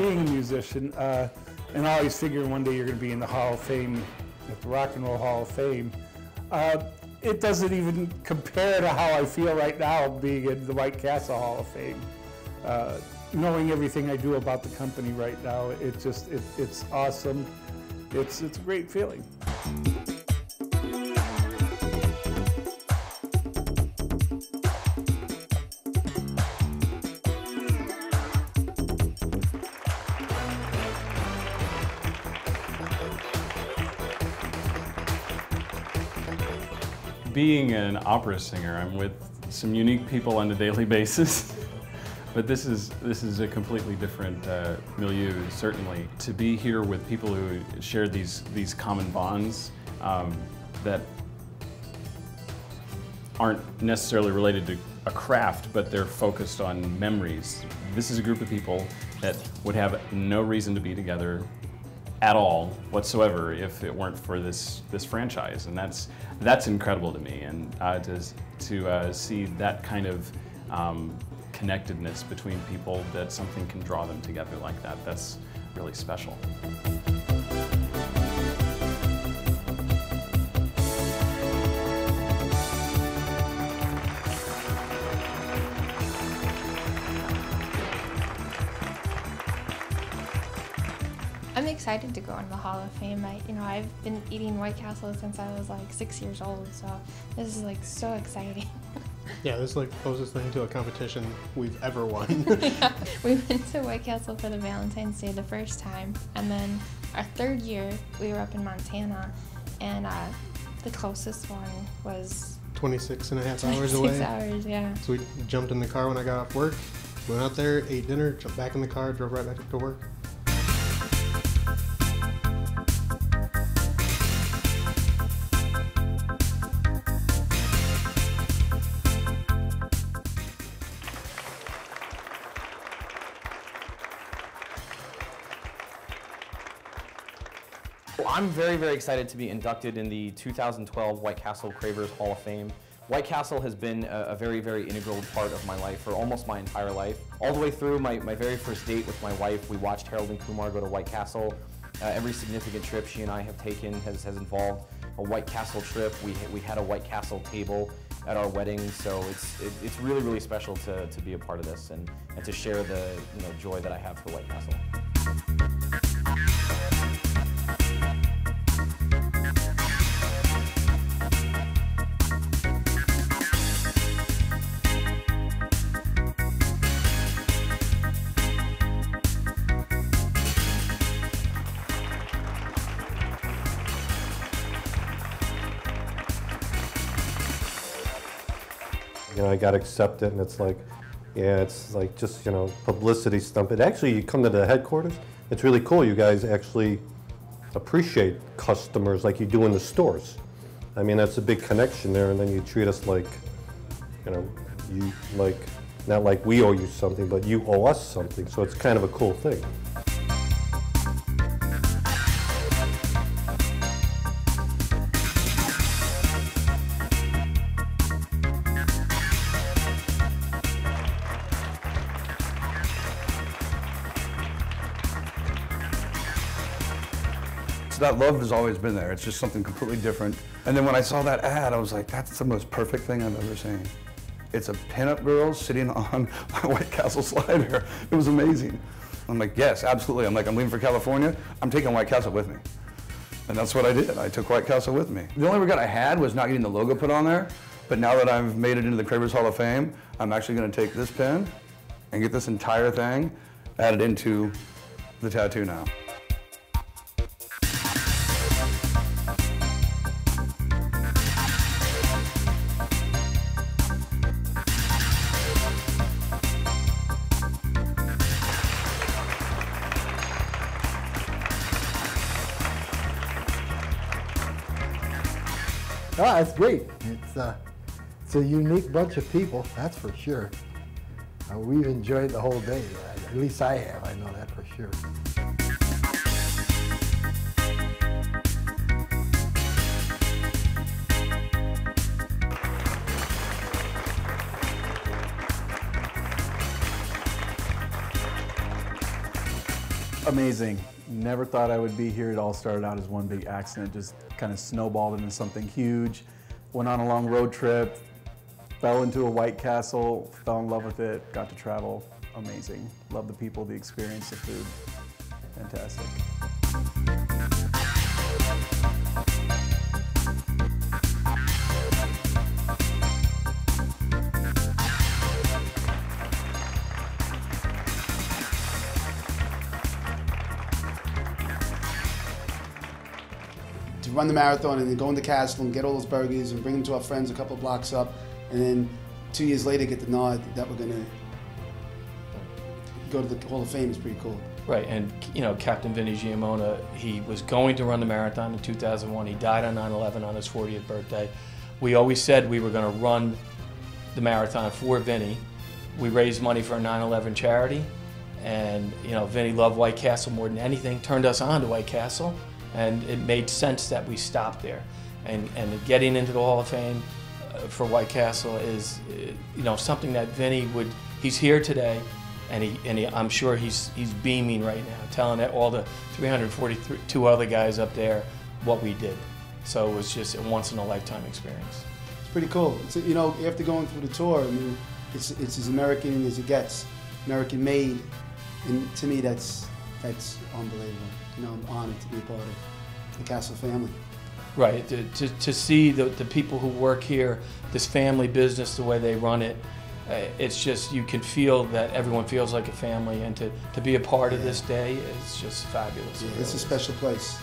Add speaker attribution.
Speaker 1: being a musician, and always figuring one day you're going to be in the Hall of Fame, at the Rock and Roll Hall of Fame. It doesn't even compare to how I feel right now being in the White Castle Hall of Fame. Knowing everything I do about the company right now, it's awesome. It's a great feeling.
Speaker 2: Being an opera singer, I'm with some unique people on a daily basis, but this is a completely different milieu, certainly. To be here with people who share these common bonds that aren't necessarily related to a craft, but they're focused on memories. This is a group of people that would have no reason to be together at all whatsoever if it weren't for this franchise, and that's incredible to me. And to see that kind of connectedness between people, that something can draw them together like that, that's really special.
Speaker 3: I'm excited to go in the Hall of Fame. I've been eating White Castle since I was like 6 years old, so this is like so exciting.
Speaker 4: Yeah, this is like the closest thing to a competition we've ever won.
Speaker 3: Yeah, we went to White Castle for the Valentine's Day the first time, and then our third year we were up in Montana, and the closest one was
Speaker 4: 26 and a half hours away.
Speaker 3: 26 hours, yeah.
Speaker 4: So we jumped in the car when I got off work, went out there, ate dinner, jumped back in the car, drove right back to work.
Speaker 5: I'm very, very excited to be inducted in the 2012 White Castle Cravers Hall of Fame. White Castle has been a very, very integral part of my life for almost my entire life. All the way through my very first date with my wife, we watched Harold and Kumar go to White Castle. Every significant trip she and I have taken has involved a White Castle trip. We had a White Castle table at our wedding, so it's really, really special to be a part of this and to share the joy that I have for White Castle.
Speaker 6: I got accepted, and it's like, yeah, it's like just, publicity stunt. But actually, you come to the headquarters, it's really cool. You guys actually appreciate customers like you do in the stores. I mean, that's a big connection there, and then you treat us like, you like, not like we owe you something, but you owe us something. So it's kind of a cool thing.
Speaker 7: That love has always been there. It's just something completely different. And then when I saw that ad, I was like, that's the most perfect thing I've ever seen. It's a pinup girl sitting on my White Castle slider. It was amazing. I'm like, yes, absolutely. I'm leaving for California. I'm taking White Castle with me. And that's what I did. I took White Castle with me. The only regret I had was not getting the logo put on there. But now that I've made it into the Cravers Hall of Fame, I'm actually going to take this pin and get this entire thing added into the tattoo now.
Speaker 8: Oh, it's great. It's a unique bunch of people, that's for sure. We've enjoyed the whole day. At least I have, I know that for sure.
Speaker 9: Amazing. Never thought I would be here. It all started out as one big accident, just kind of snowballed into something huge. Went on a long road trip, fell into a White Castle, fell in love with it, got to travel. Amazing. Love the people, the experience, the food. Fantastic.
Speaker 10: To run the marathon and then go into Castle and get all those burgers and bring them to our friends a couple of blocks up, and then 2 years later get the nod that we're going to go to the Hall of Fame is pretty cool.
Speaker 11: Right, and you know, Captain Vinny Giamona, he was going to run the marathon in 2001. He died on 9/11 on his 40th birthday. We always said we were going to run the marathon for Vinny. We raised money for a 9/11 charity, and you know, Vinny loved White Castle more than anything. Turned us on to White Castle, and it made sense that we stopped there. And getting into the Hall of Fame for White Castle is, you know, something that Vinny would. He's here today. And I'm sure he's beaming right now, telling all the 342 other guys up there what we did. So it was just a once-in-a-lifetime experience.
Speaker 10: It's pretty cool. It's, you know, after going through the tour, I mean, it's as American as it gets, American-made, and to me that's unbelievable. You know, I'm honored to be a part of the Castle family.
Speaker 11: Right. To see the people who work here, this family business, the way they run it. It's just, you can feel that everyone feels like a family, and to be a part of this day is just fabulous.
Speaker 10: Yeah, it's a special place.